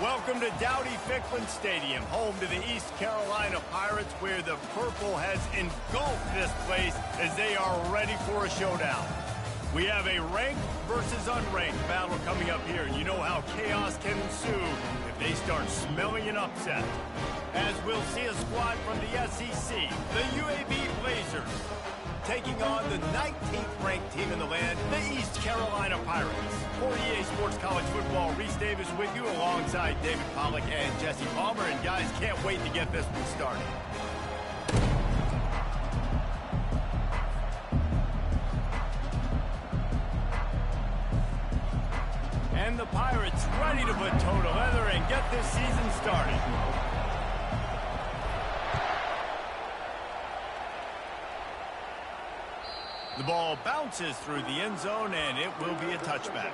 Welcome to Dowdy-Ficklen Stadium, home to the East Carolina Pirates, where the purple has engulfed this place as they are ready for a showdown. We have a ranked versus unranked battle coming up here, and you know how chaos can ensue if they start smelling an upset. As we'll see a squad from the SEC, the UAB Blazers, taking on the 19th ranked team in the land, the East Carolina Pirates. For EA Sports College Football, Reese Davis with you alongside David Pollack and Jesse Palmer. And guys, can't wait to get this one started. And the Pirates ready to put toe to leather and get this season started. The ball bounces through the end zone, and it will be a touchback.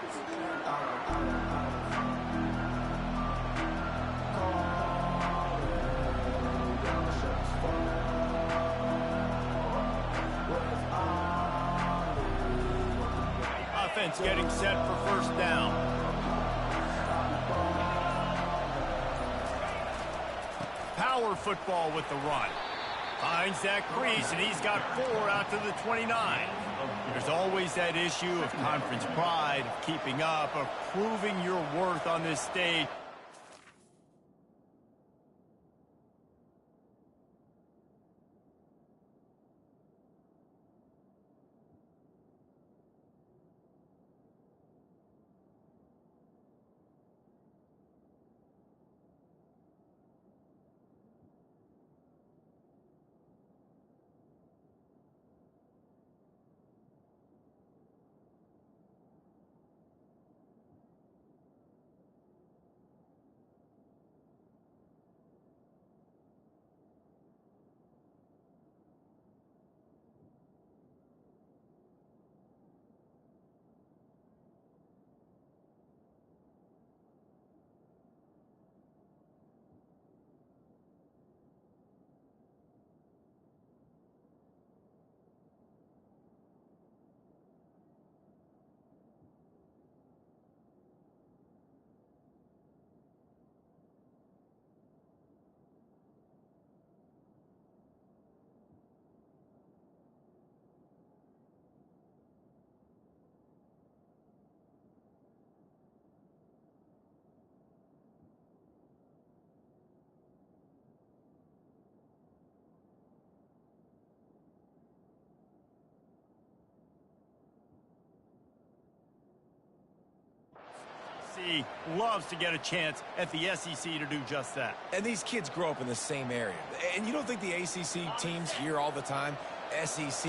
Offense getting set for first down. Power football with the run. Finds that crease, and he's got 4 out to the 29. There's always that issue of conference pride, of keeping up, of proving your worth on this stage. Loves to get a chance at the SEC to do just that. And these kids grow up in the same area. And you don't think the ACC teams hear all the time, SEC,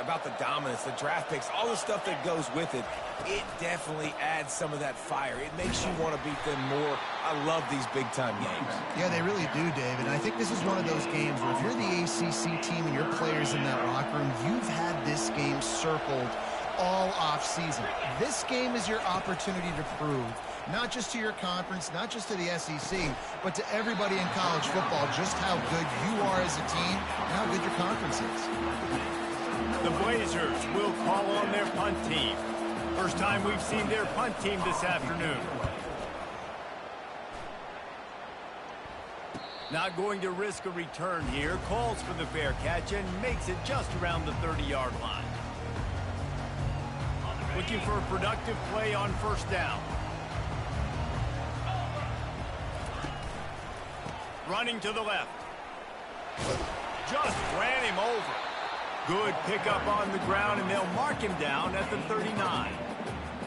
about the dominance, the draft picks, all the stuff that goes with it. It definitely adds some of that fire. It makes you want to beat them more. I love these big-time games. Yeah, they really do, David. And I think this is one of those games where if you're the ACC team and your players in that locker room, you've had this game circled all off-season. This game is your opportunity to prove, not just to your conference, not just to the SEC, but to everybody in college football, just how good you are as a team and how good your conference is. The Blazers will call on their punt team. First time we've seen their punt team this afternoon. Not going to risk a return here. Calls for the fair catch and makes it just around the 30-yard line. Looking for a productive play on first down. Running to the left. Just ran him over. Good pickup on the ground, and they'll mark him down at the 39.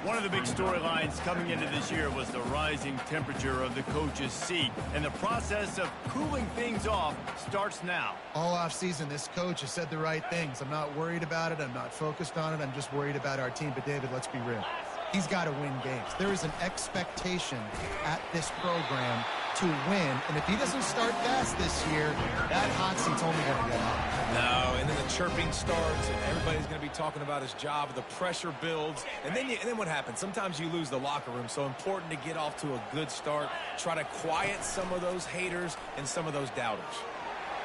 One of the big storylines coming into this year was the rising temperature of the coach's seat, and the process of cooling things off starts now. All off-season, this coach has said the right things. I'm not worried about it. I'm not focused on it. I'm just worried about our team. But, David, let's be real. He's got to win games. There is an expectation at this program to win, and if he doesn't start fast this year, that hot seat's only going to get hot. No, and then the chirping starts, and everybody's going to be talking about his job. The pressure builds, and then what happens? Sometimes you lose the locker room, so important to get off to a good start. Try to quiet some of those haters and some of those doubters.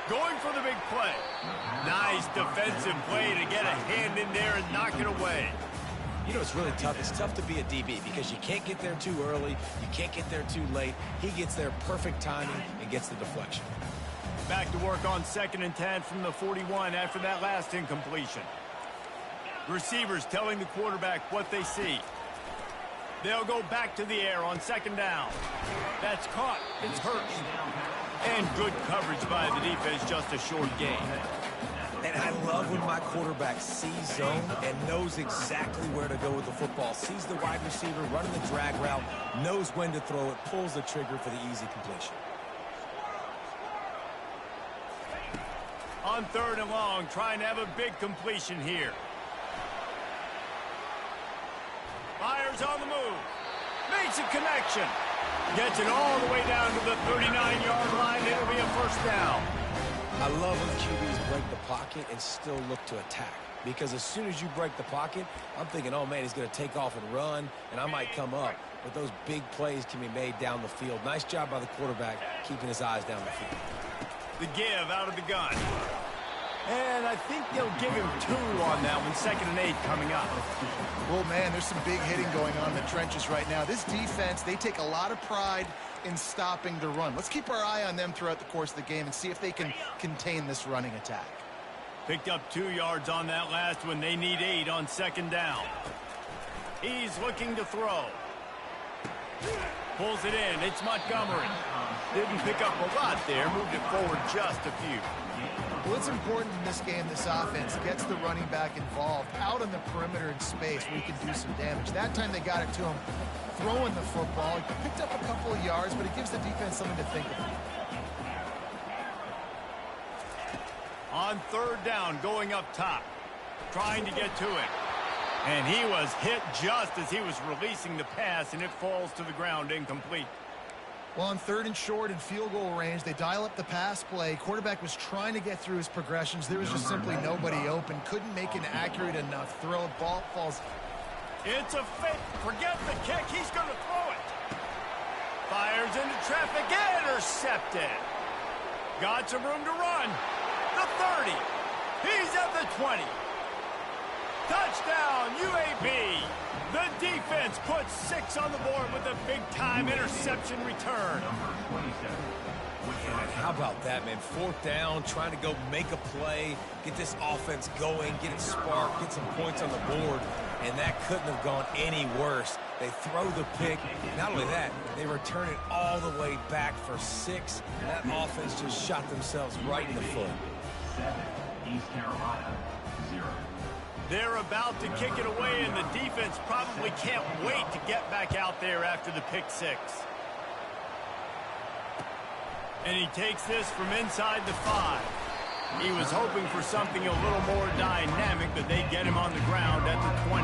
Going for the big play. Nice defensive play to get a hand in there and knock it away. You know, it's really tough. It's tough to be a DB because you can't get there too early. You can't get there too late. He gets there perfect timing and gets the deflection. Back to work on 2nd and 10 from the 41 after that last incompletion. Receivers telling the quarterback what they see. They'll go back to the air on 2nd down. That's caught. It's Hurts. And good coverage by the defense, just a short gain. And I love when my quarterback sees zone and knows exactly where to go with the football. Sees the wide receiver running the drag route, knows when to throw it, pulls the trigger for the easy completion. On 3rd and long, trying to have a big completion here. Fires on the move. Makes a connection. Gets it all the way down to the 39-yard line. It'll be a 1st down. I love when QBs break the pocket and still look to attack. Because as soon as you break the pocket, I'm thinking, oh, man, he's going to take off and run, and I might come up. But those big plays can be made down the field. Nice job by the quarterback keeping his eyes down the field. The give out of the gun. And I think they'll give him 2 on that one. 2nd and 8 coming up. Well, man, there's some big hitting going on in the trenches right now. This defense, they take a lot of pride in stopping the run. Let's keep our eye on them throughout the course of the game and see if they can contain this running attack. Picked up 2 yards on that last one. They need 8 on 2nd down. He's looking to throw. Pulls it in. It's Montgomery. Didn't pick up a lot there. Moved it forward just a few. Well, it's important in this game, this offense gets the running back involved out on the perimeter in space where he can do some damage. That time they got it to him throwing the football. He picked up a couple of yards, but it gives the defense something to think about. On 3rd down, going up top. Trying to get to it. And he was hit just as he was releasing the pass, and it falls to the ground incomplete. Well, on 3rd and short and field goal range, they dial up the pass play. Quarterback was trying to get through his progressions. There was just simply nobody open. Couldn't make an accurate enough throw. Ball falls. It's a fake. Forget the kick. He's going to throw it. Fires into traffic. Intercepted. Got some room to run. The 30. He's at the 20. Touchdown, UAB. The defense puts 6 on the board with a big-time interception return. How about that, man? 4th down, trying to go make a play, get this offense going, get it sparked, get some points on the board, and that couldn't have gone any worse. They throw the pick. Not only that, they return it all the way back for 6, and that offense just shot themselves right in the foot. 7, East Carolina, 0. They're about to kick it away, and the defense probably can't wait to get back out there after the pick 6. And he takes this from inside the 5. He was hoping for something a little more dynamic, but they get him on the ground at the 20.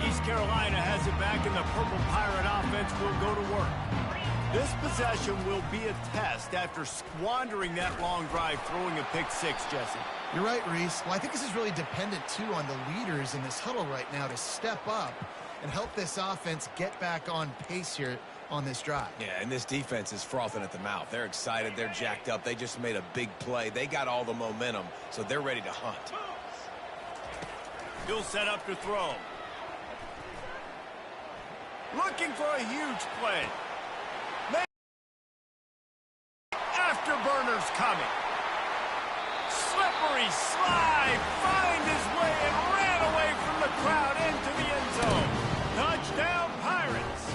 East Carolina has it back, and the Purple Pirate offense will go to work. This possession will be a test after squandering that long drive, throwing a pick 6, Jesse. You're right, Reese. Well, I think this is really dependent, too, on the leaders in this huddle right now to step up and help this offense get back on pace here on this drive. Yeah, and this defense is frothing at the mouth. They're excited. They're jacked up. They just made a big play. They got all the momentum, so they're ready to hunt. He'll set up to throw. Looking for a huge play. Afterburners coming. Slippery slide. Find his way and ran away from the crowd into the end zone. Touchdown, Pirates.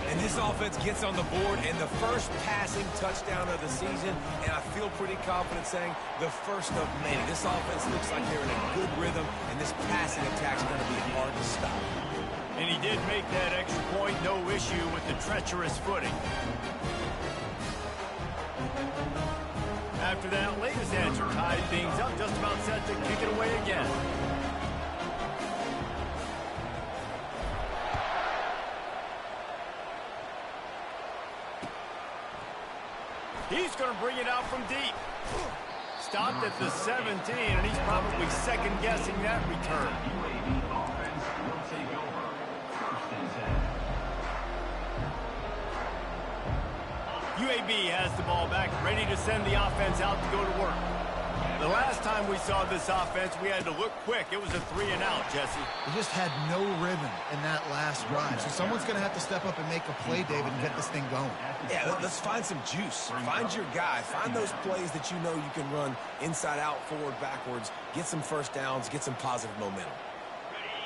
And this offense gets on the board, and the first passing touchdown of the season, and I feel pretty confident saying the first of many. This offense looks like they're in a good rhythm, and this passing attack's going to be hard to stop. And he did make that extra point, no issue with the treacherous footing. After that latest answer tied things up, just about set to kick it away again. He's going to bring it out from deep. Stopped at the 17, and he's probably second-guessing that return. UAB has the ball back, ready to send the offense out to go to work. The last time we saw this offense, we had to look quick. It was a 3-and-out, Jesse. They just had no rhythm in that last drive. So someone's going to have to step up and make a play, David, and get this thing going. Yeah, let's find some juice. Find your guy. Find those plays that you know you can run inside out, forward, backwards. Get some first downs. Get some positive momentum.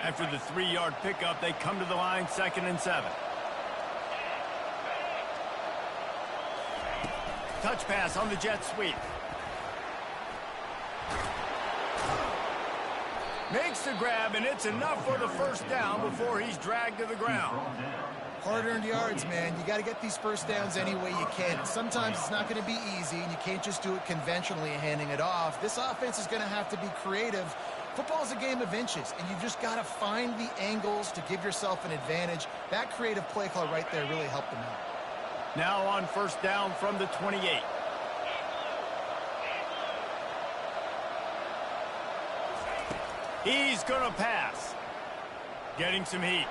After the 3-yard pickup, they come to the line, 2nd and 7. Touch pass on the jet sweep. Makes the grab, and it's enough for the first down before he's dragged to the ground. Hard-earned yards, man. You got to get these first downs any way you can. And sometimes it's not going to be easy, and you can't just do it conventionally handing it off. This offense is going to have to be creative. Football's a game of inches, and you've just got to find the angles to give yourself an advantage. That creative play call right there really helped them out. Now on first down from the 28. He's going to pass. Getting some heat.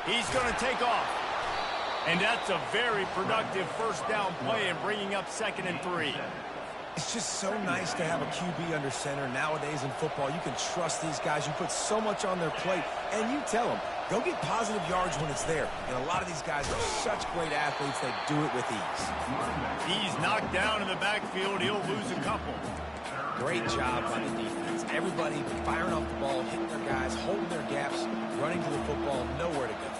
He's going to take off. And that's a very productive first down play and bringing up 2nd and 3. It's just so nice to have a QB under center. Nowadays in football, you can trust these guys. You put so much on their plate, and you tell them, go get positive yards when it's there. And a lot of these guys are such great athletes, they do it with ease. He's knocked down in the backfield. He'll lose a couple. Great job by the defense. Everybody firing off the ball, hitting their guys, holding their gaps, running to the football, nowhere to go.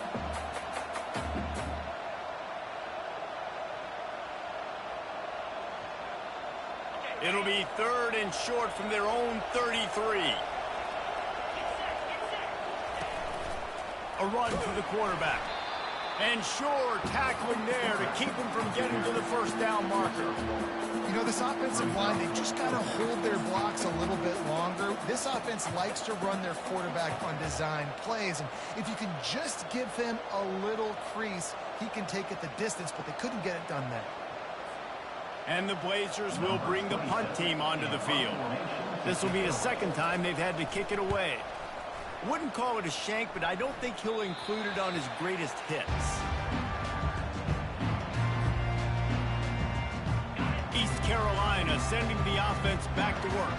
It'll be 3rd and short from their own 33. A run to the quarterback. And Shore tackling there to keep him from getting to the first down marker. You know, this offensive line, they've just got to hold their blocks a little bit longer. This offense likes to run their quarterback on design plays. And if you can just give him a little crease, he can take it the distance, but they couldn't get it done there. And the Blazers will bring the punt team onto the field. This will be the 2nd time they've had to kick it away. Wouldn't call it a shank, but I don't think he'll include it on his greatest hits. East Carolina sending the offense back to work.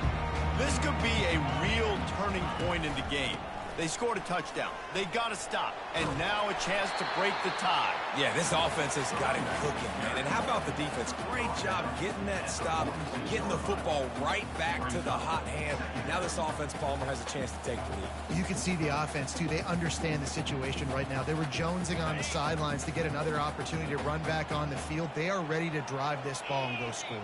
This could be a real turning point in the game. They scored a touchdown. They got to stop. And now a chance to break the tie. Yeah, this offense has got him cooking, man. And how about the defense? Great job getting that stop, getting the football right back to the hot hand. Now this offense, Palmer, has a chance to take the lead. You can see the offense, too. They understand the situation right now. They were jonesing on the sidelines to get another opportunity to run back on the field. They are ready to drive this ball and go score.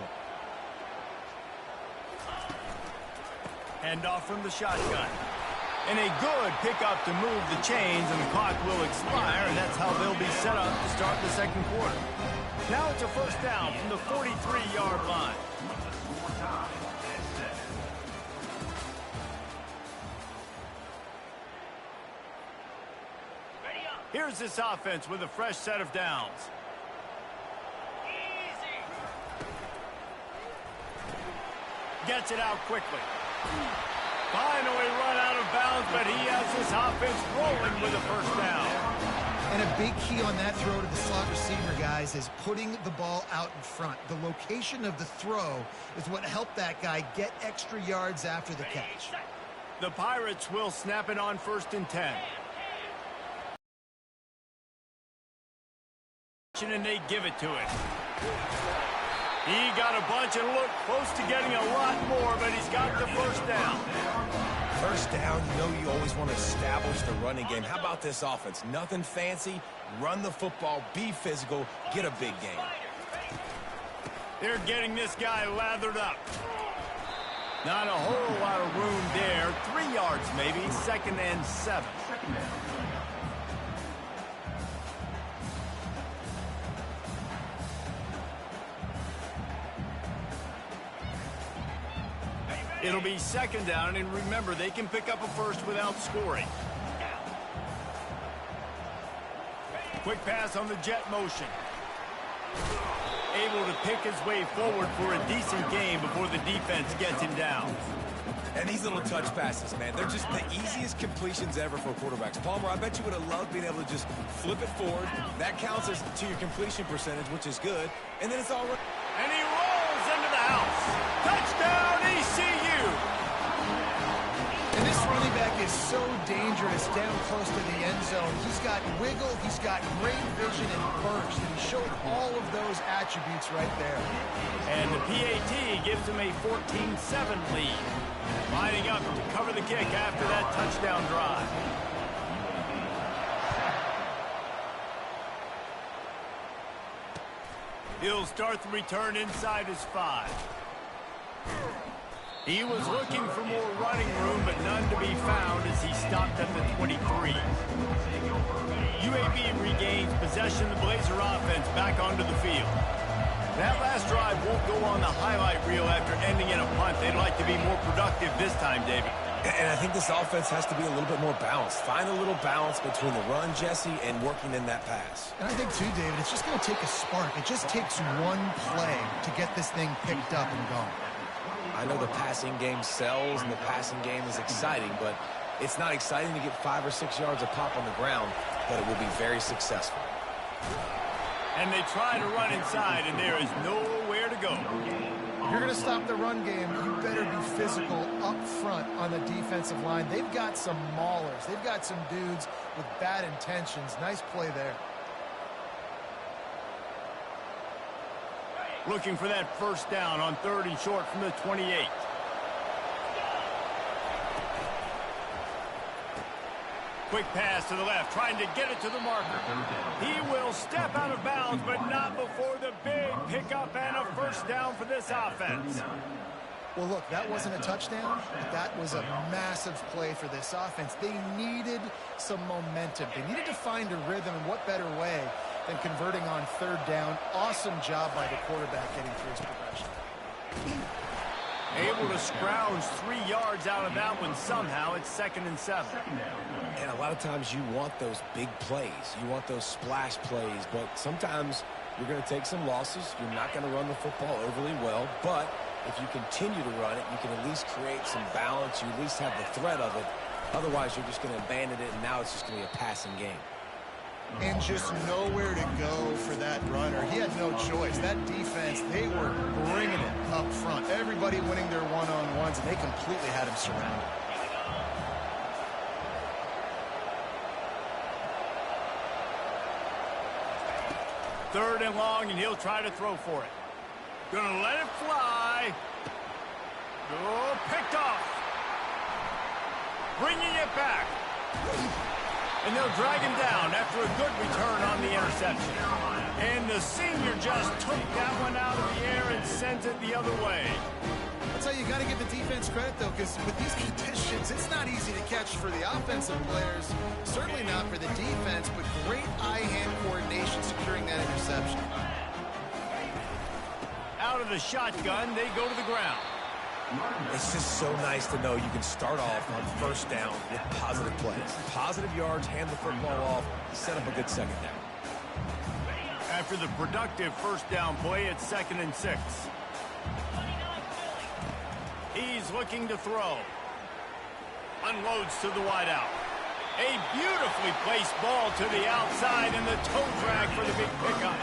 Hand off from the shotgun. And a good pickup to move the chains, and the clock will expire, and that's how they'll be set up to start the 2nd quarter. Now it's a first down from the 43-yard line. Here's this offense with a fresh set of downs. Gets it out quickly. Finally run out of bounds, but he has this offense rolling with a first down. And a big key on that throw to the slot receiver, guys, is putting the ball out in front. The location of the throw is what helped that guy get extra yards after the catch. The Pirates will snap it on 1st and 10. And they give it to him. He got a bunch and looked close to getting a lot more, but he's got the first down. First down, you know you always want to establish the running game. How about this offense? Nothing fancy. Run the football, be physical, get a big game. They're getting this guy lathered up. Not a whole lot of room there. 3 yards maybe, 2nd and 7. It'll be 2nd down, and remember, they can pick up a first without scoring. Quick pass on the jet motion. Able to pick his way forward for a decent game before the defense gets him down. And these little touch passes, man, they're just the easiest completions ever for quarterbacks. Palmer, I bet you would have loved being able to just flip it forward. That counts as to your completion percentage, which is good. And then it's all right. And he rolls into the house. Touchdown, ECU. quarterback is so dangerous down close to the end zone. He's got wiggle, he's got great vision and burst, and he showed all of those attributes right there. And the PAT gives him a 14-7 lead. Lining up to cover the kick after that touchdown drive. He'll start the return inside his 5. He was looking for more running room, but none to be found as he stopped at the 23. UAB regains possession of the Blazer offense back onto the field. That last drive won't go on the highlight reel after ending in a punt. They'd like to be more productive this time, David. And I think this offense has to be a little bit more balanced. Find a little balance between the run, Jesse, and working in that pass. And I think, too, David, it's just going to take a spark. It just takes one play to get this thing picked up and going. I know the passing game sells and the passing game is exciting, but it's not exciting to get 5 or 6 yards a pop on the ground, but it will be very successful. And they try to run inside, and there is nowhere to go. If you're going to stop the run game, you better be physical up front on the defensive line. They've got some maulers. They've got some dudes with bad intentions. Nice play there. Looking for that first down on 3rd and short from the 28. Quick pass to the left, trying to get it to the marker. He will step out of bounds, but not before the big pickup and a first down for this offense. Well, look, that wasn't a touchdown, but that was a massive play for this offense. They needed some momentum. They needed to find a rhythm, and what better way than converting on 3rd down. Awesome job by the quarterback getting through his progression. Able to scrounge 3 yards out of that one somehow. It's 2nd and 7. And a lot of times you want those big plays. You want those splash plays, but sometimes you're going to take some losses. You're not going to run the football overly well, but if you continue to run it, you can at least create some balance. You at least have the threat of it. Otherwise, you're just going to abandon it, and now it's just going to be a passing game. And just nowhere to go for that runner. He had no choice. That defense, they were bringing it up front. Everybody winning their one-on-ones, and they completely had him surrounded. Third and long, and he'll try to throw for it. Gonna let it fly. Oh, picked off. Bringing it back. And they'll drag him down after a good return on the interception. And the senior just took that one out of the air and sent it the other way. That's how you got to give the defense credit, though, because with these conditions, it's not easy to catch for the offensive players. Certainly not for the defense, but great eye-hand coordination securing that interception. Out of the shotgun, they go to the ground. It's just so nice to know you can start off on 1st down with positive plays. Positive yards, hand the football off, set up a good 2nd down. After the productive first down play, it's 2nd and 6. He's looking to throw. Unloads to the wideout. A beautifully placed ball to the outside and the toe drag for the big pickup.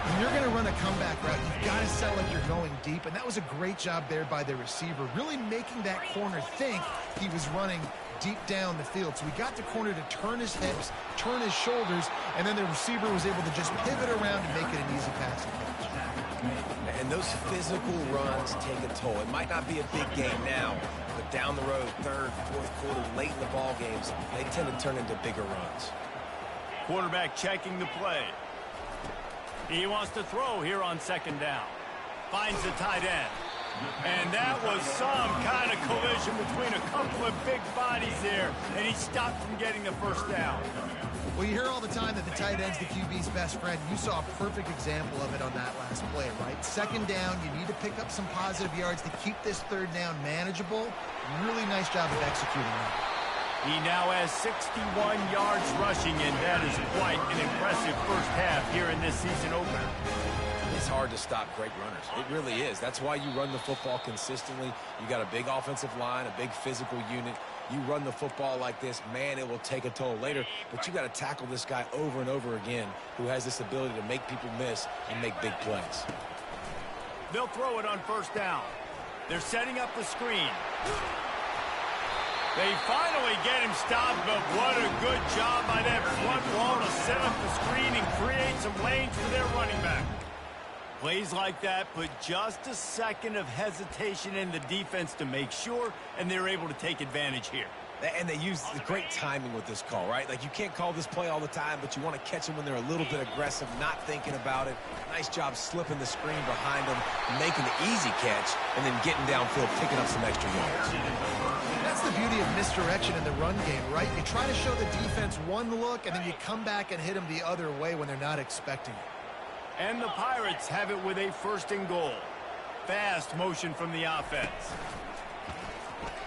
When you're going to run a comeback route, you've got to sell like you're going deep, and that was a great job there by the receiver, really making that corner think he was running deep down the field. So he got the corner to turn his hips, turn his shoulders, and then the receiver was able to just pivot around and make it an easy pass and catch. And those physical runs take a toll. It might not be a big game now, but down the road, 3rd, 4th quarter, late in the ball games, they tend to turn into bigger runs. Quarterback checking the play. He wants to throw here on 2nd down. Finds the tight end. And that was some kind of collision between a couple of big bodies there, and he stopped from getting the first down. Well, you hear all the time that the tight end's the QB's best friend. You saw a perfect example of it on that last play, right? 2nd down, you need to pick up some positive yards to keep this 3rd down manageable. Really nice job of executing that. He now has 61 yards rushing, and that is quite an impressive first half here in this season opener. It's hard to stop great runners. It really is. That's why you run the football consistently. You got a big offensive line, a big physical unit. You run the football like this, man, it will take a toll later. But you got to tackle this guy over and over again who has this ability to make people miss and make big plays. They'll throw it on 1st down. They're setting up the screen. They finally get him stopped, but what a good job by that front wall to set up the screen and create some lanes for their running back. Plays like that put just a second of hesitation in the defense to make sure, and they're able to take advantage here. And they use the great timing with this call, right? Like, you can't call this play all the time, but you want to catch them when they're a little bit aggressive, not thinking about it. Nice job slipping the screen behind them, making the easy catch, and then getting downfield, picking up some extra yards. That's the beauty of misdirection in the run game, right? You try to show the defense one look, and then you come back and hit them the other way when they're not expecting it. And the Pirates have it with a 1st and goal. Fast motion from the offense.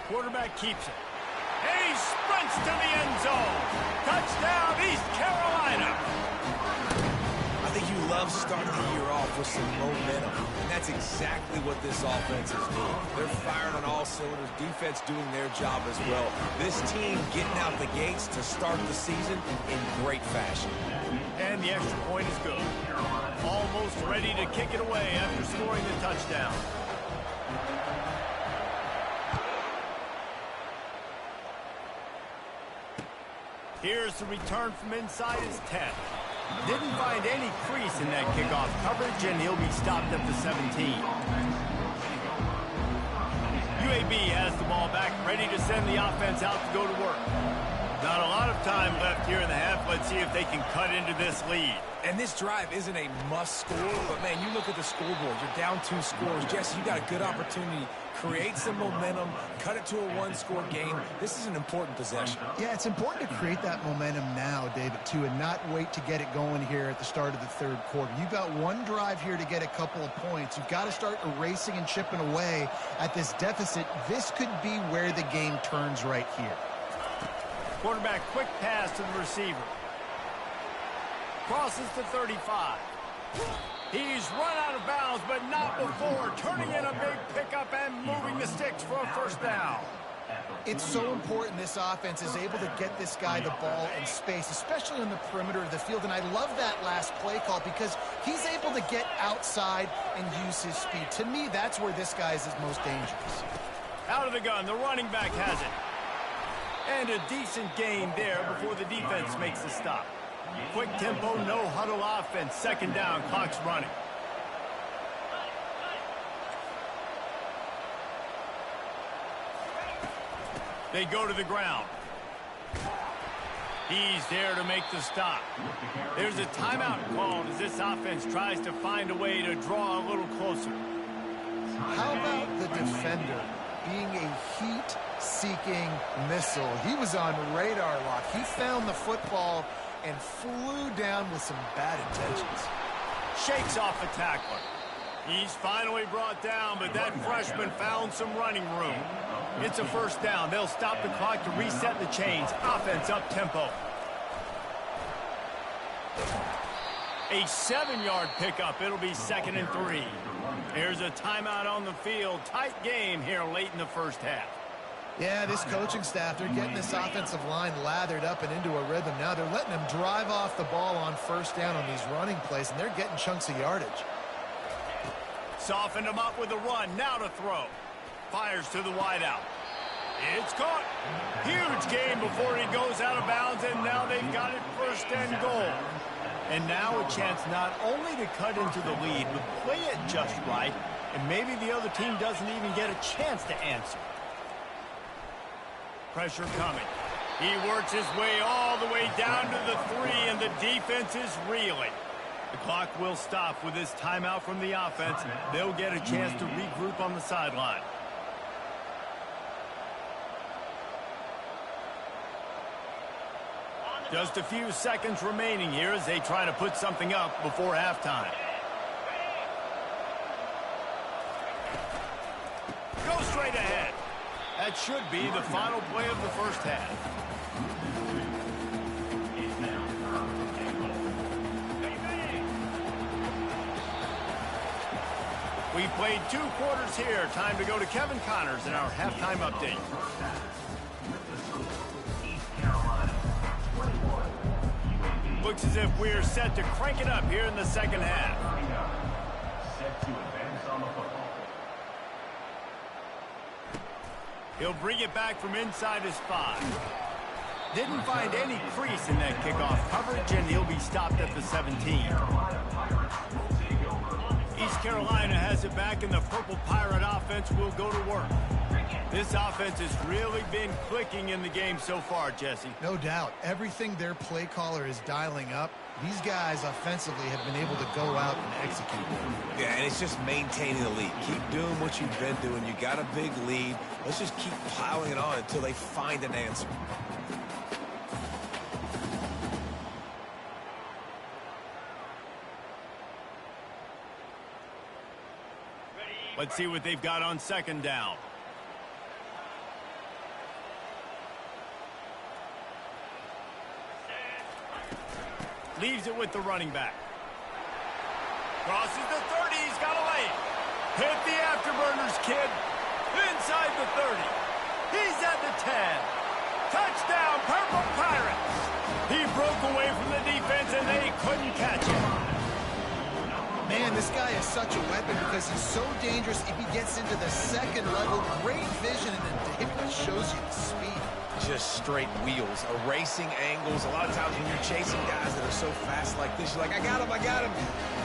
Quarterback keeps it. And he sprints to the end zone. Touchdown, East Carolina. I think you love starting the year off with some momentum, and that's exactly what this offense is doing. They're firing on all cylinders, defense doing their job as well. This team getting out the gates to start the season in great fashion. And the extra point is good. Almost ready to kick it away after scoring the touchdown. Here's the return from inside his 10. Didn't find any crease in that kickoff coverage, and he'll be stopped at the 17. UAB has the ball back, ready to send the offense out to go to work. Not a lot of time left here in the half. Let's see if they can cut into this lead. And this drive isn't a must score, but, man, you look at the scoreboard. You're down 2 scores. Jesse, you got a good opportunity. Create some momentum. Cut it to a 1-score game. This is an important possession. Yeah, it's important to create that momentum now, David, too, and not wait to get it going here at the start of the 3rd quarter. You've got one drive here to get a couple of points. You've got to start erasing and chipping away at this deficit. This could be where the game turns right here. Quarterback quick pass to the receiver. Crosses to 35. He's run out of bounds, but not before turning in a big pickup and moving the sticks for a 1st down. It's so important this offense is able to get this guy the ball in space, especially on the perimeter of the field. And I love that last play call because he's able to get outside and use his speed. To me, that's where this guy is his most dangerous. Out of the gun, the running back has it. And a decent gain there before the defense makes the stop. Quick tempo, no huddle offense. 2nd down, clock's running. They go to the ground. He's there to make the stop. There's a timeout called as this offense tries to find a way to draw a little closer. How about the defender being a heat-seeking missile? He was on radar lock. He found the football and flew down with some bad intentions. Shakes off a tackler. He's finally brought down, but that freshman found some running room. It's a 1st down. They'll stop the clock to reset the chains. Offense up-tempo. A 7-yard pickup. It'll be 2nd and 3. There's a timeout on the field. Tight game here late in the 1st half. Yeah, this coaching staff, they're getting this offensive line lathered up and into a rhythm. Now they're letting them drive off the ball on 1st down on these running plays, and they're getting chunks of yardage. Softened him up with a run. Now to throw. Fires to the wideout. It's caught. Huge gain before he goes out of bounds, and now they've got it 1st and goal. And now a chance not only to cut into the lead, but play it just right, and maybe the other team doesn't even get a chance to answer. Pressure coming. He works his way all the way down to the 3, and the defense is reeling. The clock will stop with this timeout from the offense. They'll get a chance to regroup on the sideline. Just a few seconds remaining here as they try to put something up before halftime. Go straight ahead. That should be the final play of the 1st half. We played 2 quarters here. Time to go to Kevin Connors in our halftime update. Looks as if we're set to crank it up here in the 2nd half. He'll bring it back from inside his 5. Didn't find any crease in that kickoff coverage, and he'll be stopped at the 17. East Carolina has it back, and the Purple Pirate offense will go to work. This offense has really been clicking in the game so far, Jesse. No doubt. Everything their play caller is dialing up, these guys offensively have been able to go out and execute. Yeah, and it's just maintaining the lead. Keep doing what you've been doing. You got a big lead. Let's just keep piling it on until they find an answer. Let's see what they've got on second down. Leaves it with the running back. Crosses the 30. He's got a lane. Hit the afterburners, kid. Inside the 30. He's at the 10. Touchdown, Purple Pirates. He broke away from the defense, and they couldn't catch him. Man, this guy is such a weapon because he's so dangerous if he gets into the second level. Great vision, and then David shows you the speed. Just straight wheels, erasing angles. A lot of times when you're chasing guys that are so fast like this, you're like, I got him, I got him.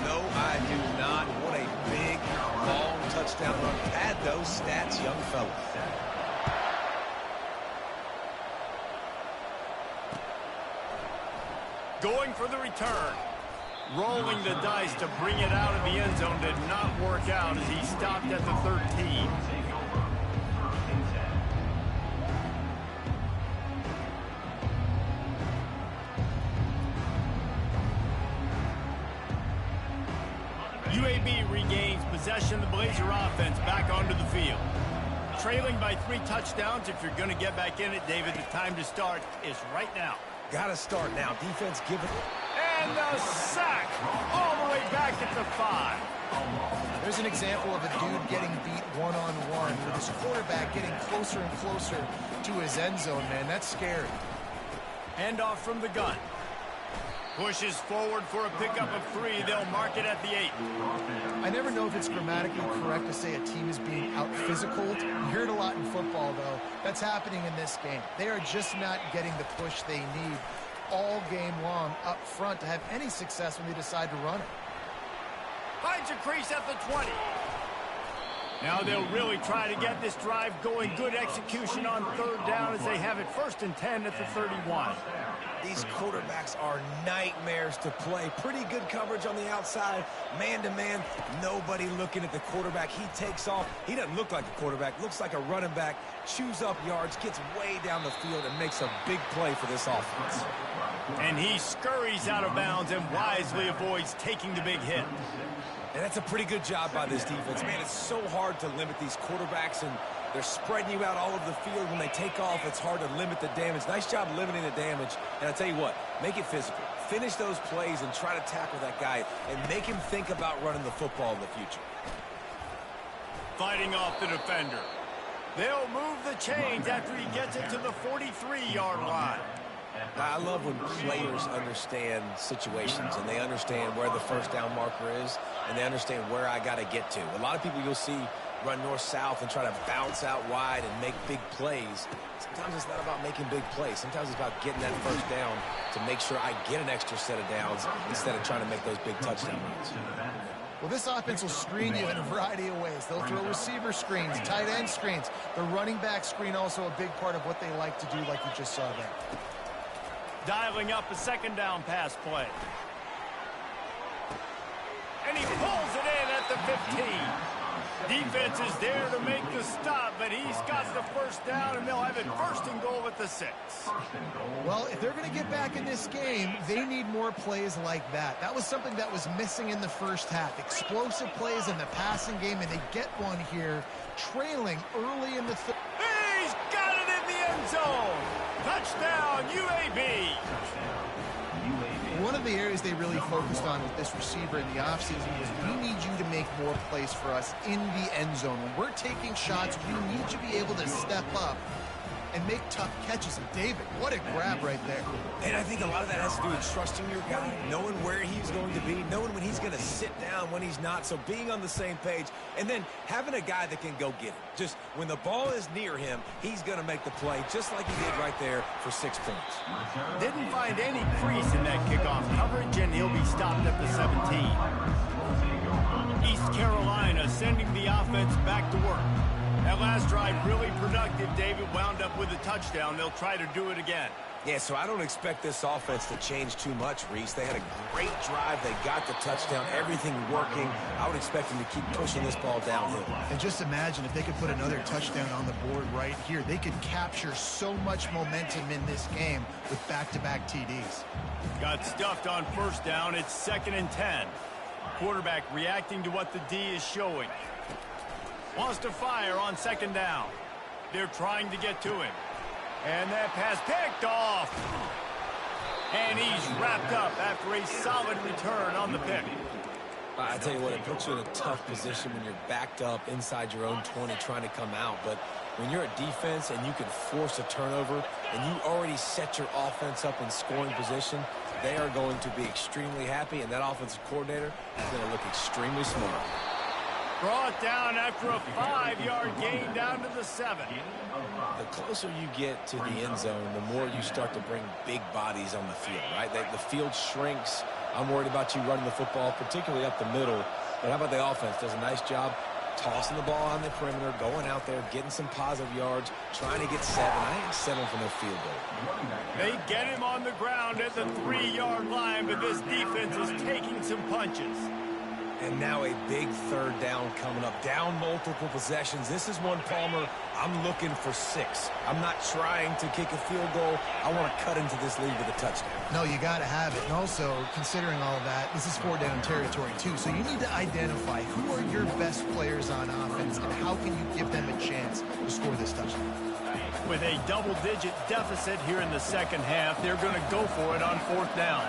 No, I do not. What a big, long touchdown run. Pad those stats, young fella. Going for the return. Rolling the dice to bring it out of the end zone did not work out as he stopped at the 13. UAB regains possession of the Blazer offense back onto the field. Trailing by 3 touchdowns. If you're going to get back in it, David, the time to start is right now. Got to start now. Defense, give it. And a sack all the way back at the 5. There's an example of a dude getting beat one-on-one with his quarterback getting closer and closer to his end zone, man. That's scary. Handoff from the gun. Pushes forward for a pickup of 3. They'll mark it at the 8. I never know if it's grammatically correct to say a team is being out-physicaled. You hear it a lot in football, though. That's happening in this game. They are just not getting the push they need all game long up front to have any success when they decide to run it. Finds a crease at the 20. Now they'll really try to get this drive going. Good execution on third down as they have it 1st and 10 at the 31. These quarterbacks are nightmares to play. Pretty good coverage on the outside. Man-to-man, nobody looking at the quarterback. He takes off. He doesn't look like a quarterback. Looks like a running back. Chews up yards, gets way down the field, and makes a big play for this offense. And he scurries out of bounds and wisely avoids taking the big hit. And that's a pretty good job by this defense. Man, it's so hard to limit these quarterbacks, and they're spreading you out all over the field. When they take off, it's hard to limit the damage. Nice job limiting the damage. And I tell you what, make it physical. Finish those plays and try to tackle that guy and make him think about running the football in the future. Fighting off the defender. They'll move the chains after he gets it to the 43-yard line. I love when players understand situations and they understand where the first down marker is and they understand where I got to get to. A lot of people you'll see run north-south and try to bounce out wide and make big plays. Sometimes it's not about making big plays. Sometimes it's about getting that first down to make sure I get an extra set of downs instead of trying to make those big touchdown runs. Well, this offense will screen you in a variety of ways. They'll throw receiver screens, tight end screens. The running back screen also a big part of what they like to do, like you just saw there. Dialing up a second down pass play. And he pulls it in at the 15. Defense is there to make the stop, but he's got the first down, and they'll have it 1st and goal at the 6. Well, if they're going to get back in this game, they need more plays like that. That was something that was missing in the first half. Explosive plays in the passing game, and they get one here, trailing early in the third. He's got it in the end zone. Touchdown, UAB. One of the areas they really focused on with this receiver in the offseason was we need you to make more plays for us in the end zone. When we're taking shots, we need you to be able to step up and make tough catches. And David, what a grab right there. And I think a lot of that has to do with trusting your guy, knowing where he's going to be, knowing when he's going to sit down, when he's not, so being on the same page, and then having a guy that can go get it. Just when the ball is near him, he's going to make the play, just like he did right there for 6 points. Didn't find any crease in that kickoff coverage, and he'll be stopped at the 17. East Carolina sending the offense back to work. That last drive really productive. David wound up with a touchdown. They'll try to do it again. Yeah, so I don't expect this offense to change too much, Reese. They had a great drive. They got the touchdown, everything working. I would expect them to keep pushing this ball downhill. And just imagine if they could put another touchdown on the board right here. They could capture so much momentum in this game with back-to-back TDs. Got stuffed on first down. It's 2nd and 10. Quarterback reacting to what the D is showing. Wants to fire on 2nd down. They're trying to get to him. And that pass picked off. And he's wrapped up after a solid return on the pick. I tell you what, it puts you in a tough position when you're backed up inside your own 20 trying to come out. But when you're a defense and you can force a turnover and you already set your offense up in scoring position, they are going to be extremely happy, and that offensive coordinator is going to look extremely smart. Brought down after a 5-yard gain down to the 7. The closer you get to the end zone, the more you start to bring big bodies on the field, right? The field shrinks. I'm worried about you running the football, particularly up the middle. But how about the offense? Does a nice job tossing the ball on the perimeter, going out there, getting some positive yards, trying to get 7. I ain't settling for no field goal. They get him on the ground at the 3-yard line, but this defense is taking some punches. And now a big 3rd down coming up. Down multiple possessions. This is one, Palmer, I'm looking for 6. I'm not trying to kick a field goal. I want to cut into this lead with a touchdown. No, you got to have it. And also, considering all of that, this is 4-down territory, too. So you need to identify who are your best players on offense and how can you give them a chance to score this touchdown. With a double-digit deficit here in the second half, they're going to go for it on 4th down.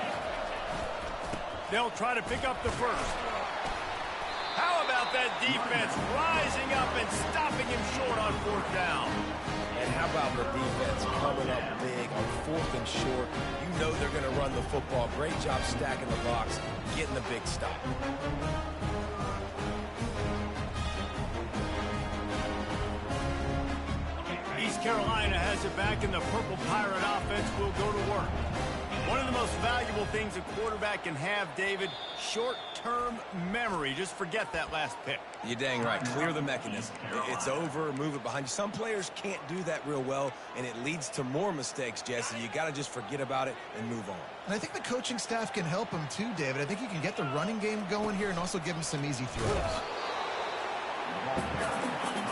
They'll try to pick up the first. How about that defense rising up and stopping him short on 4th down? And how about the defense coming up big on 4th and short? You know they're going to run the football. Great job stacking the box, getting the big stop. East Carolina has it back, and the Purple Pirate offense will go to work. One of the most valuable things a quarterback can have, David, short-term memory. Just forget that last pick. You're dang right. Clear the mechanism. It's over. Move it behind you. Some players can't do that real well, and it leads to more mistakes, Jesse. You got to just forget about it and move on. And I think the coaching staff can help him too, David. I think you can get the running game going here and also give him some easy throws.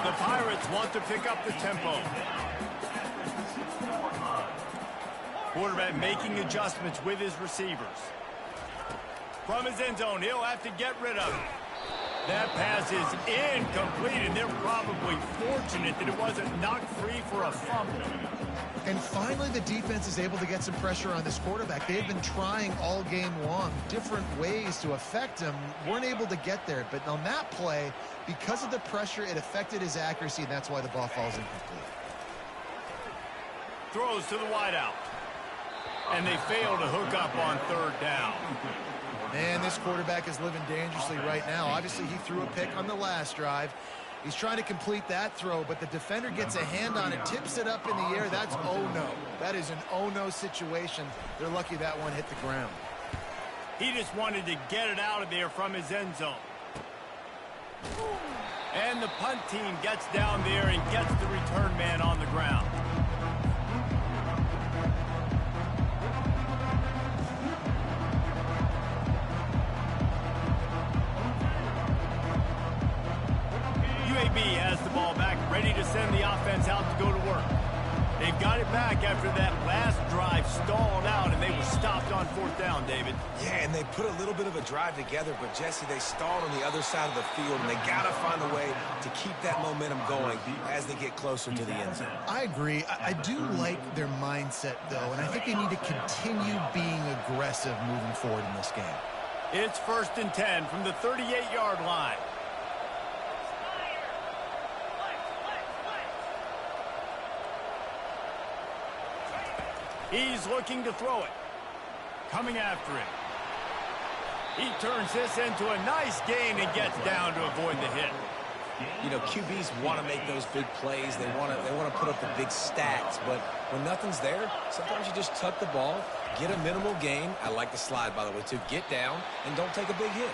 The Pirates want to pick up the tempo. Quarterback making adjustments with his receivers. From his end zone, he'll have to get rid of it. That pass is incomplete, and they're probably fortunate that it wasn't knocked free for a fumble. And finally, the defense is able to get some pressure on this quarterback. They had been trying all game long different ways to affect him. Weren't able to get there. But on that play, because of the pressure, it affected his accuracy, and that's why the ball falls incomplete. Throws to the wideout. And they fail to hook up on 3rd down. Man, this quarterback is living dangerously right now. Obviously, he threw a pick on the last drive. He's trying to complete that throw, but the defender gets a hand on it, tips it up in the air. That's oh-no. That is an oh-no situation. They're lucky that one hit the ground. He just wanted to get it out of there from his end zone. And the punt team gets down there and gets the return man on the ground. UAB has the ball back, ready to send the offense out to go to work. They've got it back after that last drive stalled out, and they were stopped on 4th down, David. Yeah, and they put a little bit of a drive together, but, Jesse, they stalled on the other side of the field, and they got to find a way to keep that momentum going as they get closer to the end zone. I agree. I do like their mindset, though, and I think they need to continue being aggressive moving forward in this game. It's 1st and 10 from the 38-yard line. He's looking to throw it. Coming after him. He turns this into a nice gain and gets down to avoid the hit. You know, QBs want to make those big plays. They want to put up the big stats. But when nothing's there, sometimes you just tuck the ball, get a minimal gain. I like the slide, by the way, too. Get down and don't take a big hit.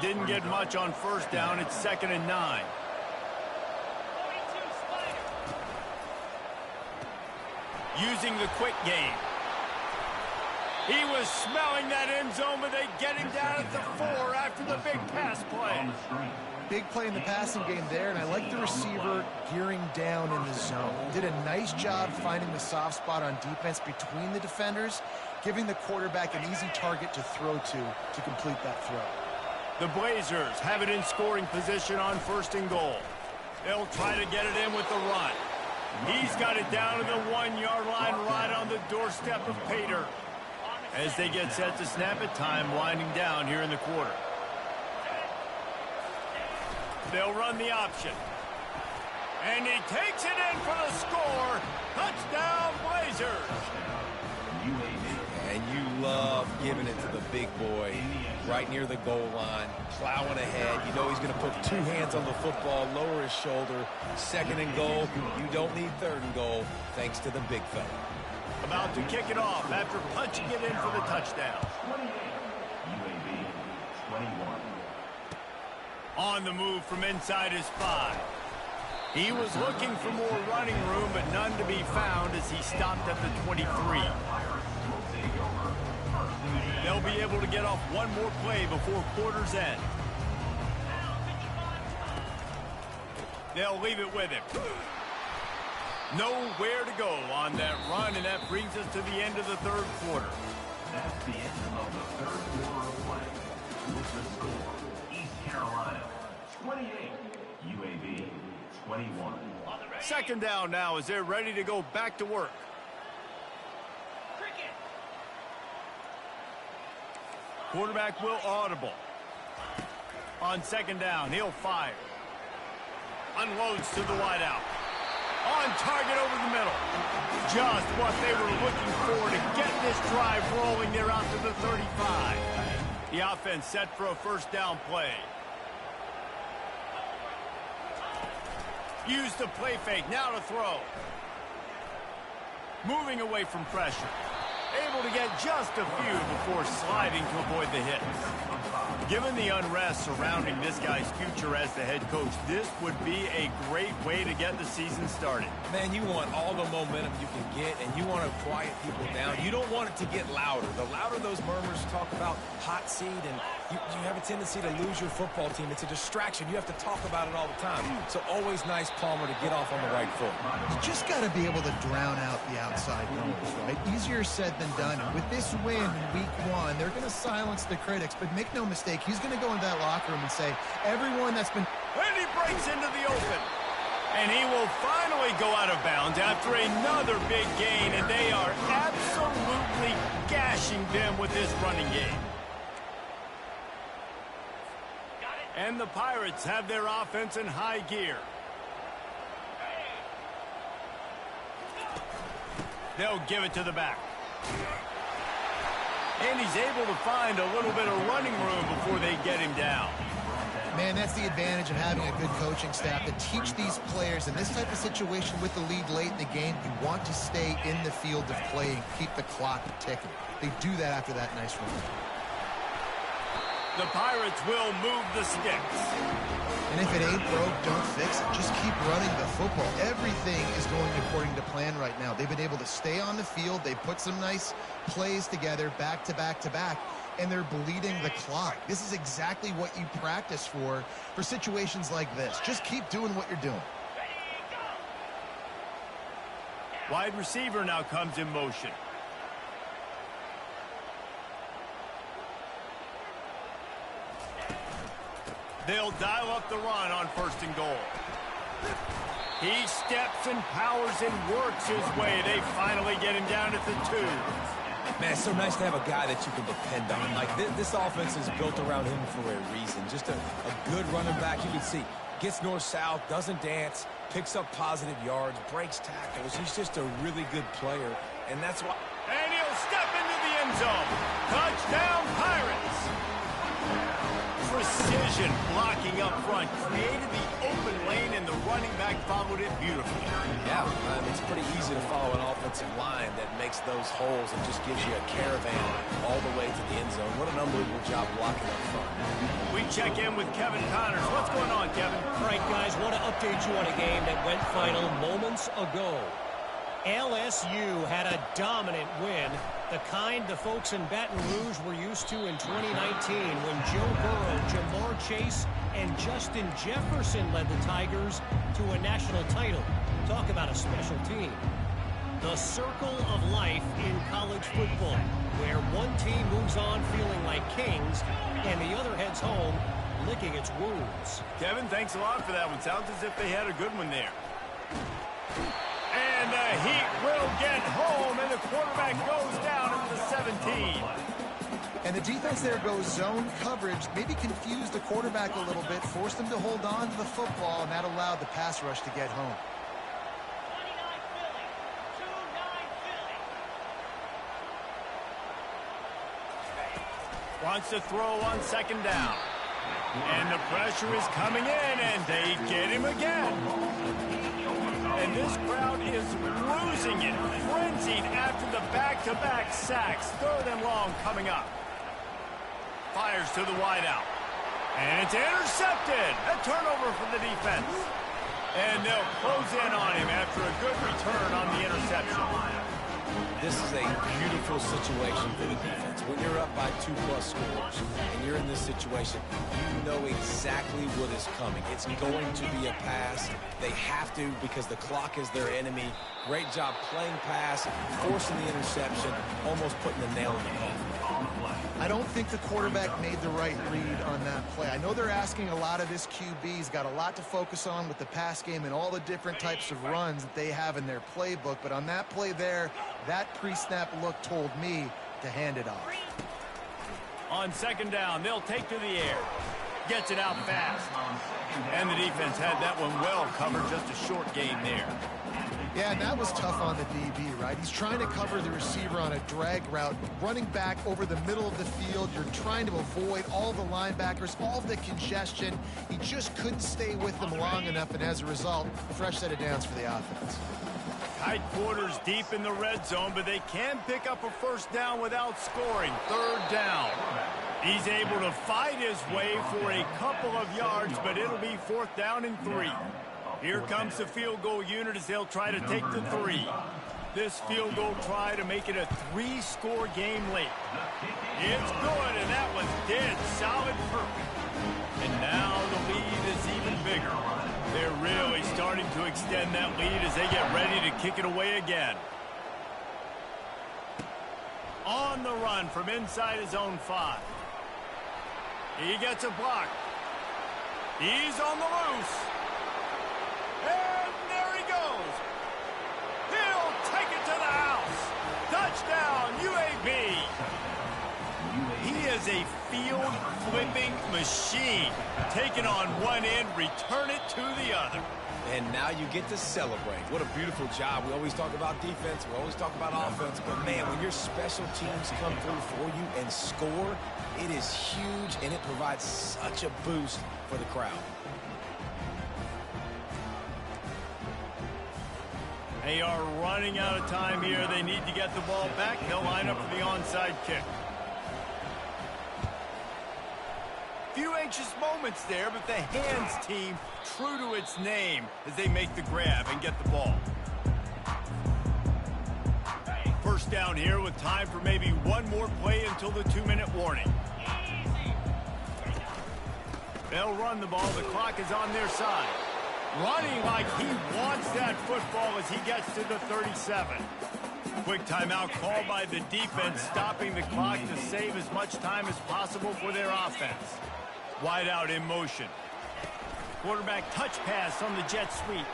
Didn't get much on first down. It's 2nd and 9. Using the quick game. He was smelling that end zone, but they get him down at the 4 after the big pass play. Big play in the passing game there, and I like the receiver gearing down in the zone. Did a nice job finding the soft spot on defense between the defenders, giving the quarterback an easy target to throw to complete that throw. The Blazers have it in scoring position on 1st and goal. They'll try to get it in with the run. He's got it down to the 1-yard line right on the doorstep of Pater. As they get set to snap it, time winding down here in the quarter. They'll run the option. And he takes it in for the score. Touchdown, Blazers. And you love giving it to the big boy right near the goal line, plowing ahead. You know he's going to put 2 hands on the football, lower his shoulder. 2nd and goal. You don't need 3rd and goal thanks to the big fella. About to kick it off after punching it in for the touchdown. UAB 21. On the move from inside his 5. He was looking for more running room, but none to be found as he stopped at the 23. They'll be able to get off one more play before quarter's end. They'll leave it with him. Nowhere to go on that run, and that brings us to the end of the 3rd quarter. That's the end of the 3rd quarter of play. With the score, East Carolina 28, UAB 21. 2nd down now as they're ready to go back to work. Quarterback will audible. On 2nd down, he'll fire. Unloads to the wideout. On target over the middle. Just what they were looking for to get this drive rolling there out to the 35. The offense set for a 1st down play. Use the play fake, now to throw. Moving away from pressure. Able to get just a few before sliding to avoid the hit. Given the unrest surrounding this guy's future as the head coach, this would be a great way to get the season started. Man, you want all the momentum you can get, and you want to quiet people down. You don't want it to get louder. The louder those murmurs talk about hot seat, and you have a tendency to lose your football team. It's a distraction. You have to talk about it all the time. So always nice, Palmer, to get off on the right foot. You just got to be able to drown out the outside noise, right? Easier said than done. And with this win in week 1, they're going to silence the critics. But make no mistake, he's going to go into that locker room and say, everyone that's been... And he breaks into the open. And he will finally go out of bounds after another big gain. And they are absolutely gashing them with this running game. And the Pirates have their offense in high gear. They'll give it to the back. And he's able to find a little bit of running room before they get him down. Man, that's the advantage of having a good coaching staff to teach these players in this type of situation with the lead late in the game. You want to stay in the field of play and keep the clock ticking. They do that after that nice run. The Pirates will move the sticks. And if it ain't broke, don't fix it. Just keep running the football. Everything is going according to plan right now. They've been able to stay on the field. They put some nice plays together back to back to back, and they're bleeding the clock. This is exactly what you practice for situations like this. Just keep doing what you're doing. Wide receiver now comes in motion. They'll dial up the run on 1st and goal. He steps and powers and works his way. They finally get him down at the 2. Man, it's so nice to have a guy that you can depend on. Like, this offense is built around him for a reason. Just a good running back. You can see Gets north-south, doesn't dance, picks up positive yards, breaks tackles. He's just a really good player, and that's why... And he'll step into the end zone. Touchdown, Pirates! Precision blocking up front. Created the open lane, and the running back followed it beautifully. Yeah, it's pretty easy to follow an offensive line that makes those holes and just gives you a caravan all the way to the end zone. What an unbelievable job blocking up front. We check in with Kevin Connors. What's going on, Kevin? All right, guys, want to update you on a game that went final moments ago. LSU had a dominant win, the kind the folks in Baton Rouge were used to in 2019 when Joe Burrow, Jamar Chase, and Justin Jefferson led the Tigers to a national title. Talk about a special team. The circle of life in college football, where one team moves on feeling like kings and the other heads home licking its wounds. Kevin, thanks a lot for that one. Sounds as if they had a good one there. And the Heat will get home, and the quarterback goes down into the 17. And the defense there goes zone coverage, maybe confused the quarterback a little bit, forced him to hold on to the football, and that allowed the pass rush to get home. Wants to throw on second down. And the pressure is coming in, and they get him again. And this crowd is losing it, frenzied after the back-to-back sacks. Third and long coming up. Fires to the wideout. And it's intercepted. A turnover for the defense. And they'll close in on him after a good return on the interception. This is a beautiful situation for the defense. When you're up by 2+ scores and you're in this situation, you know exactly what is coming. It's going to be a pass. They have to because the clock is their enemy. Great job playing pass, forcing the interception, almost putting the nail in the coffin. I don't think the quarterback made the right read on that play. I know they're asking a lot of this QB. He's got a lot to focus on with the pass game and all the different types of runs that they have in their playbook. But on that play there, that pre-snap look told me to hand it off. On second down, they'll take to the air. Gets it out fast. And the defense had that one well covered, just a short gain there. Yeah, and that was tough on the DB, right? He's trying to cover the receiver on a drag route, running back over the middle of the field. You're trying to avoid all the linebackers, all of the congestion. He just couldn't stay with them long enough, and as a result, fresh set of downs for the offense. Tight quarters deep in the red zone, but they can pick up a first down without scoring. Third down. He's able to fight his way for a couple of yards, but it'll be fourth down and 3. Here comes the field goal unit as they'll try to take the 3. This field goal try to make it a 3-score game late. It's good, and that was dead solid perfect. And now the lead is even bigger. They're really starting to extend that lead as they get ready to kick it away again. On the run from inside his own 5. He gets a block. He's on the loose. And there he goes. He'll take it to the house. Touchdown, UAB. He is a field-flipping machine. Taking on one end, return it to the other. And now you get to celebrate. What a beautiful job. We always talk about defense. We always talk about offense. But, man, when your special teams come through for you and score, it is huge, and it provides such a boost for the crowd. They are running out of time here. They need to get the ball back. They'll line up for the onside kick. Few anxious moments there, but the hands team true to its name as they make the grab and get the ball. First down here with time for maybe one more play until the 2-minute warning. They'll run the ball. The clock is on their side. Running like he wants that football as he gets to the 37. Quick timeout called by the defense, stopping the clock to save as much time as possible for their offense. Wide out in motion. Quarterback touch pass on the jet sweep.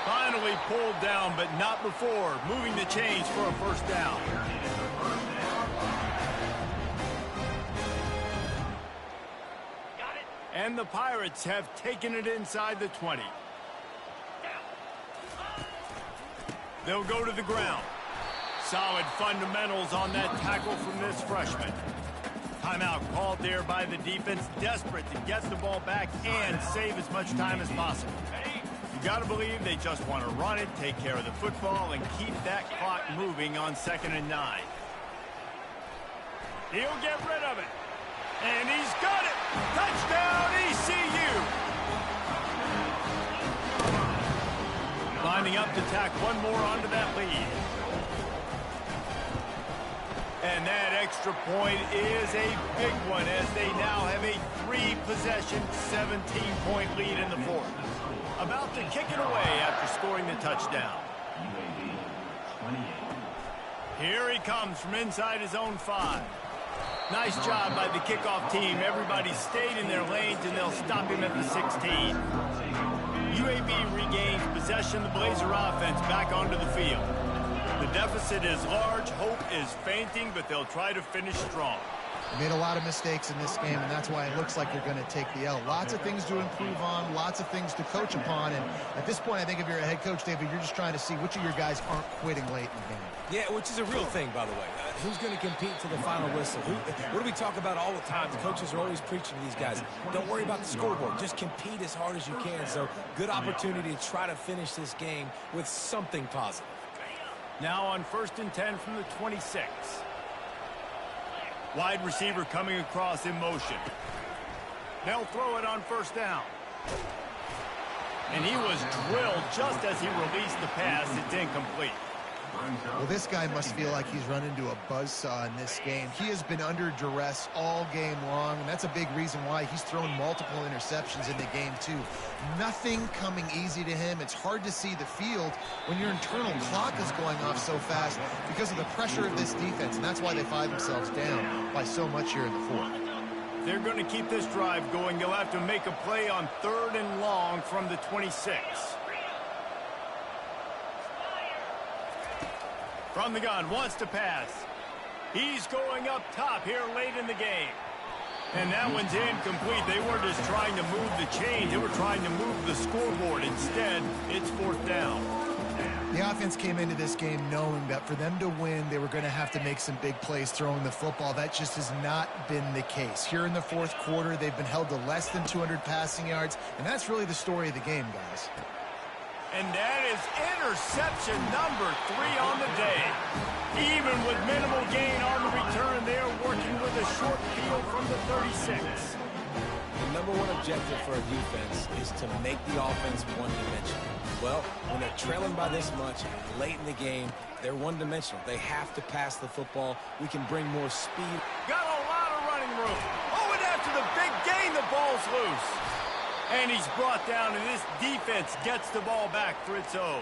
Finally pulled down, but not before. Moving the chains for a first down. And the Pirates have taken it inside the 20. They'll go to the ground. Solid fundamentals on that tackle from this freshman. Timeout called there by the defense, desperate to get the ball back and save as much time as possible. You got to believe they just want to run it, take care of the football, and keep that clock moving on 2nd and 9. He'll get rid of it. And he's got it. Touchdown, ECU. Lining up to tack one more onto that lead. And that extra point is a big one as they now have a 3-possession, 17-point lead in the 4th. About to kick it away after scoring the touchdown. Here he comes from inside his own 5. Nice job by the kickoff team. Everybody stayed in their lanes, and they'll stop him at the 16. UAB regains possession. The Blazer offense back onto the field. The deficit is large. Hope is fainting, but they'll try to finish strong. They made a lot of mistakes in this game, and that's why it looks like they're going to take the L. Lots of things to improve on, lots of things to coach upon, and at this point, I think if you're a head coach, David, you're just trying to see which of your guys aren't quitting late in the game. Yeah, which is a real thing, by the way. Who's going to compete to the final whistle? What do we talk about all the time? The coaches are always preaching to these guys. Don't worry about the scoreboard. Just compete as hard as you can. So, good opportunity to try to finish this game with something positive. Now on 1st and 10 from the 26. Wide receiver coming across in motion. They'll throw it on 1st down. And he was drilled just as he released the pass. It's incomplete. Well, this guy must feel like he's run into a buzzsaw in this game. He has been under duress all game long, and that's a big reason why he's thrown multiple interceptions in the game, too. Nothing coming easy to him. It's hard to see the field when your internal clock is going off so fast because of the pressure of this defense, and that's why they find themselves down by so much here in the 4th. They're going to keep this drive going. They'll have to make a play on 3rd and long from the 26. From the gun, wants to pass. He's going up top here late in the game. And that one's incomplete. They weren't just trying to move the chains. They were trying to move the scoreboard. Instead, it's 4th down. The offense came into this game knowing that for them to win, they were going to have to make some big plays throwing the football. That just has not been the case. Here in the 4th quarter, they've been held to less than 200 passing yards, and that's really the story of the game, guys. And that is interception number 3 on the day. Even with minimal gain on the return, they're working with a short field from the 36. The number one objective for a defense is to make the offense one-dimensional. Well, when they're trailing by this much late in the game, they're one-dimensional. They have to pass the football. We can bring more speed. Got a lot of running room. Oh, and after the big gain, the ball's loose. And he's brought down, and this defense gets the ball back for its own.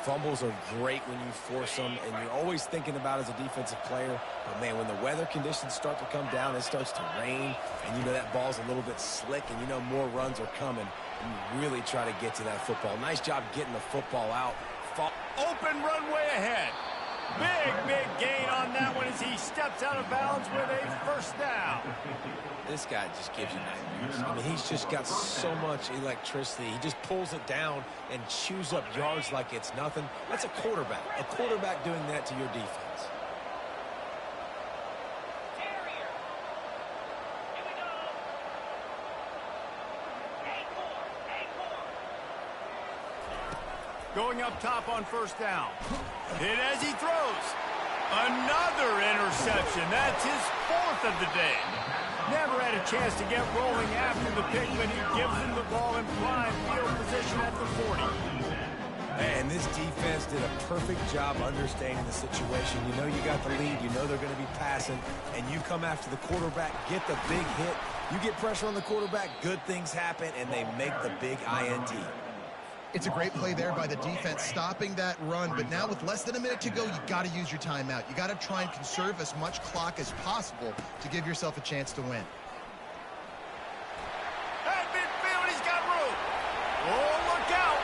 Fumbles are great when you force them, and you're always thinking about as a defensive player, but man, when the weather conditions start to come down, it starts to rain, and you know that ball's a little bit slick, and you know more runs are coming, and you really try to get to that football. Nice job getting the football out. Open runway ahead. Big gain on that one as he steps out of bounds with a 1st down. This guy just gives you nightmares. I mean, he's just got so much electricity. He just pulls it down and chews up yards like it's nothing. That's a quarterback. A quarterback doing that to your defense. Going up top on 1st down. Hit as he throws. Another interception. That's his 4th of the day. Never had a chance to get rolling after the pick, but he gives him the ball in prime field position at the 40. And this defense did a perfect job understanding the situation. You know you got the lead. You know they're going to be passing. And you come after the quarterback, get the big hit. You get pressure on the quarterback, good things happen, and they make the big INT. It's a great play there by the defense, stopping that run. But now with less than a minute to go, you got to use your timeout. You got to try and conserve as much clock as possible to give yourself a chance to win. At midfield, he's got room. Oh, look out.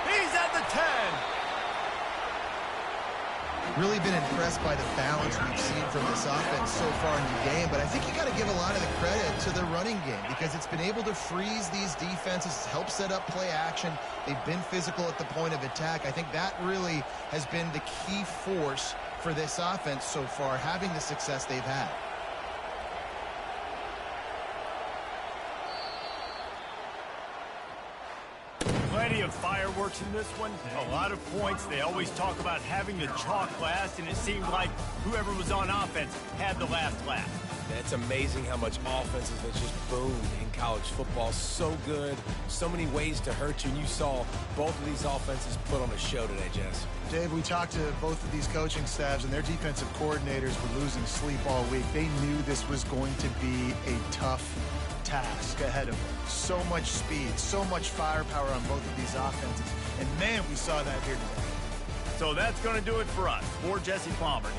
He's at the 10. Really been impressed by the balance we've seen from this offense so far in the game, but I think you got to give a lot of the credit to the running game because it's been able to freeze these defenses, help set up play action. They've been physical at the point of attack. I think that really has been the key force for this offense so far, having the success they've had. Plenty of fireworks in this one. A lot of points. They always talk about having the chalk last, and it seemed like whoever was on offense had the last laugh. It's amazing how much offenses that just boomed in college football. So good, so many ways to hurt you. And you saw both of these offenses put on a show today, Jess. Dave, we talked to both of these coaching staffs, and their defensive coordinators were losing sleep all week. They knew this was going to be a tough task ahead of them. So much speed, so much firepower on both of these offenses. And, man, we saw that here today. So that's going to do it for us. For Jesse Palmer.